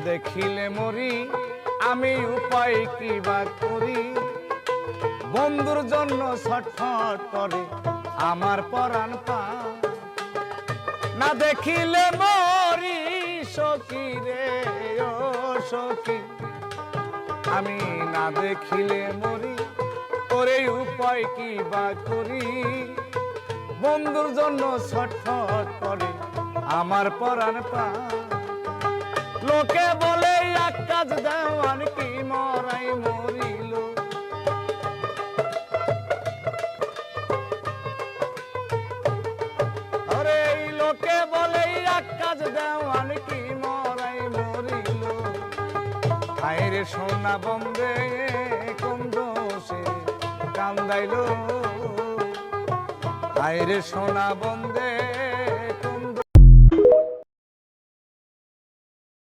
দেখিলে মরি আমি উপায় কি বা করি বন্ধুর জন্য ছটফট করে আমার পরাণ পা না দেখিলে মরি সখী রে ও সখী আমি না দেখিলে মরি ওরে উপায় কি বা করি বন্ধুর জন্য ছটফট করে আমার পরাণ পা লোকে বলে এক কাজ দেওয়ান কি মরাই মরিল আরে লোকে বলে এক কাজ দেওয়ান কি মরাই মরিল হায়রে সোনা বন্দে কোন দোষে কান্দাইল হায়রে সোনা বন্দে